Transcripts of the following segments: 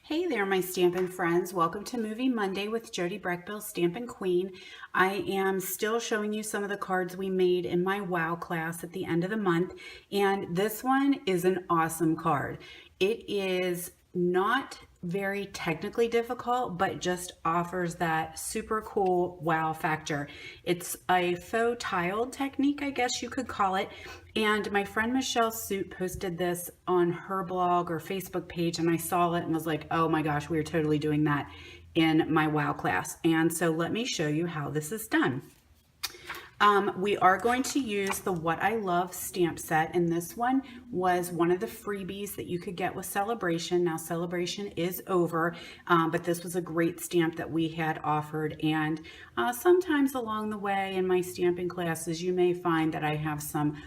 Hey there, my Stampin' friends. Welcome to Movie Monday with Jody Breckbill, Stampin' Queen. I am still showing you some of the cards we made in my WOW class at the end of the month, and this one is an awesome card. It is not very technically difficult, but just offers that super cool wow factor. It's a faux tiled technique, I guess you could call it. And my friend Michelle Suit posted this on her blog or Facebook page, and I saw it and was like, oh my gosh, we are totally doing that in my WOW class. And so let me show you how this is done. We are going to use the What I Love stamp set, and this one was one of the freebies that you could get with Celebration. Now Celebration is over, but this was a great stamp that we had offered, and sometimes along the way in my stamping classes you may find that I have some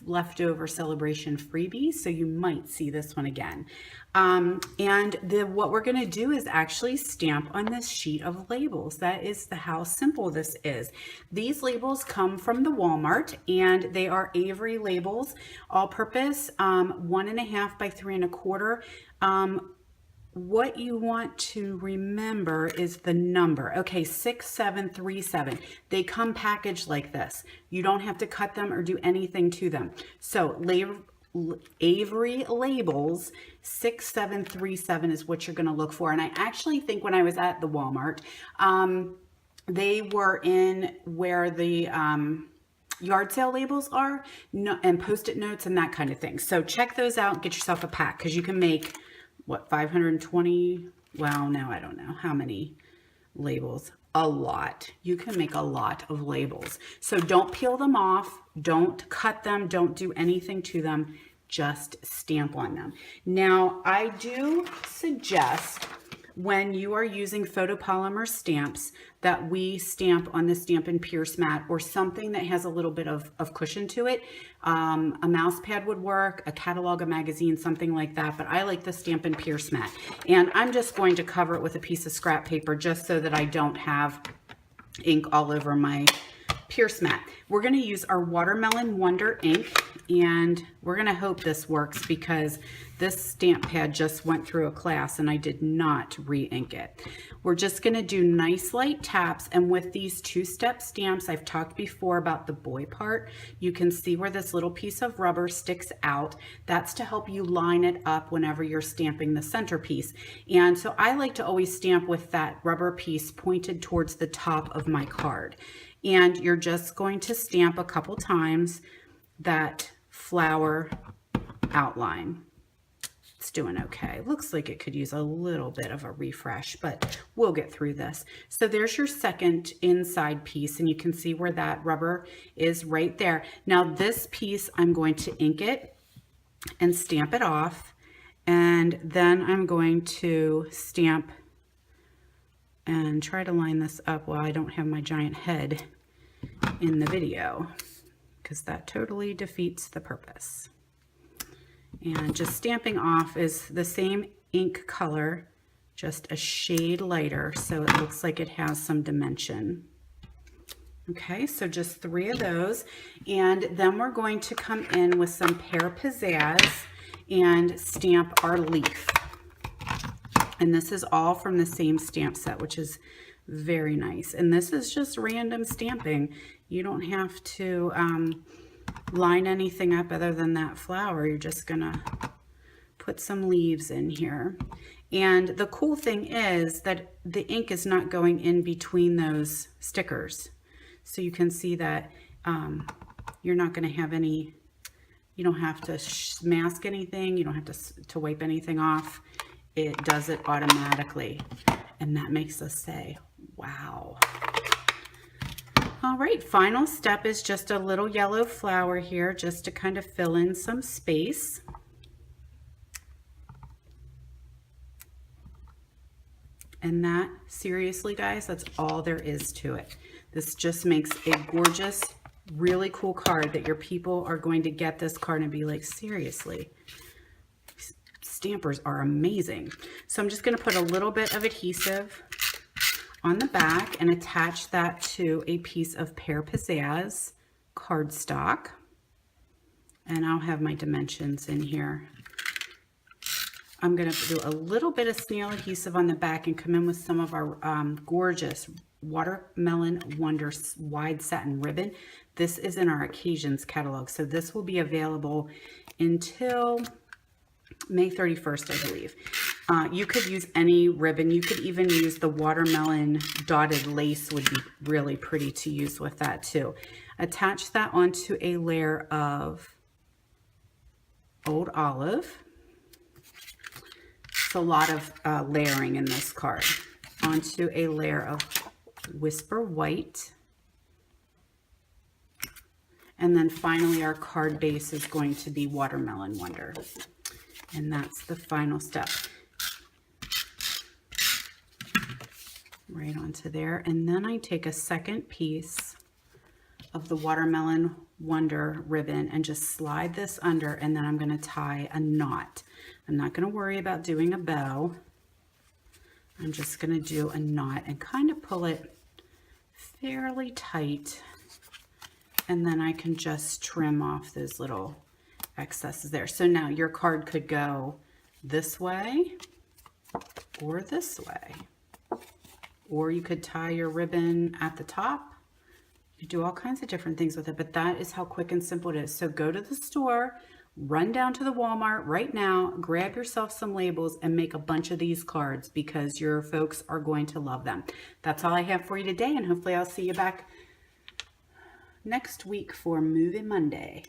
leftover Celebration freebies, so you might see this one again. What we're going to do is actually stamp on this sheet of labels. That is how simple this is. These labels come from the Walmart, and they are Avery labels, all-purpose, 1.5 by 3.25. What you want to remember is the number. Okay, 6737. They come packaged like this. You don't have to cut them or do anything to them. So Avery labels 6737 is what you're going to look for. And I actually think when I was at the Walmart, they were in where the yard sale labels are, and post-it notes and that kind of thing. So check those out and get yourself a pack, because you can make what, 520, well, now I don't know how many labels. A lot. You can make a lot of labels. So don't peel them off, don't cut them, don't do anything to them, just stamp on them. Now I do suggest, when you are using photopolymer stamps, that we stamp on the Stampin' Pierce mat or something that has a little bit of cushion to it. A mouse pad would work, a catalog, a magazine, something like that, but I like the Stampin' Pierce mat. And I'm just going to cover it with a piece of scrap paper just so that I don't have ink all over my Pierce mat. We're going to use our Watermelon Wonder ink, and we're going to hope this works, because this stamp pad just went through a class and I did not re-ink it. We're just going to do nice light taps, and with these two-step stamps, I've talked before about the boy part. You can see where this little piece of rubber sticks out. That's to help you line it up whenever you're stamping the centerpiece. And so I like to always stamp with that rubber piece pointed towards the top of my card. And you're just going to stamp a couple times that flower outline. It's doing okay. Looks like it could use a little bit of a refresh, but we'll get through this. So there's your second inside piece, and you can see where that rubber is right there. Now this piece, I'm going to ink it and stamp it off, and then I'm going to stamp and try to line this up while I don't have my giant head in the video, because that totally defeats the purpose. And just stamping off is the same ink color, just a shade lighter, so it looks like it has some dimension. Okay, so just 3 of those, and then we're going to come in with some Pear Pizzazz and stamp our leaf. And this is all from the same stamp set, which is very nice. And this is just random stamping. You don't have to line anything up other than that flower. You're just gonna put some leaves in here. And the cool thing is that the ink is not going in between those stickers. So you can see that you're not gonna have any, you don't have to mask anything, you don't have to wipe anything off. It does it automatically. And that makes us say, wow. All right, final step is just a little yellow flower here, just to kind of fill in some space. And that, seriously guys, that's all there is to it. This just makes a gorgeous, really cool card that your people are going to get this card and be like, seriously, stampers are amazing. So I'm just going to put a little bit of adhesive on the back and attach that to a piece of Pear Pizzazz cardstock. And I'll have my dimensions in here I'm going to do a little bit of snail adhesive on the back and come in with some of our gorgeous Watermelon Wonder wide satin ribbon. This is in our occasions catalog, so this will be available until May 31st, I believe. You could use any ribbon. You could even use the watermelon dotted lace, would be really pretty to use with that too. Attach that onto a layer of Old Olive. It's a lot of layering in this card. Onto a layer of Whisper White. And then finally our card base is going to be Watermelon Wonder. And that's the final step. Right onto there. And then I take a second piece of the Watermelon Wonder ribbon and just slide this under, and then I'm going to tie a knot. I'm not going to worry about doing a bow. I'm just going to do a knot and kind of pull it fairly tight. And then I can just trim off those little excesses there. So now your card could go this way or this way. Or you could tie your ribbon at the top. You do all kinds of different things with it, but that is how quick and simple it is. So go to the store, run down to the Walmart right now, grab yourself some labels and make a bunch of these cards because your folks are going to love them. That's all I have for you today, and hopefully I'll see you back next week for Movie Monday.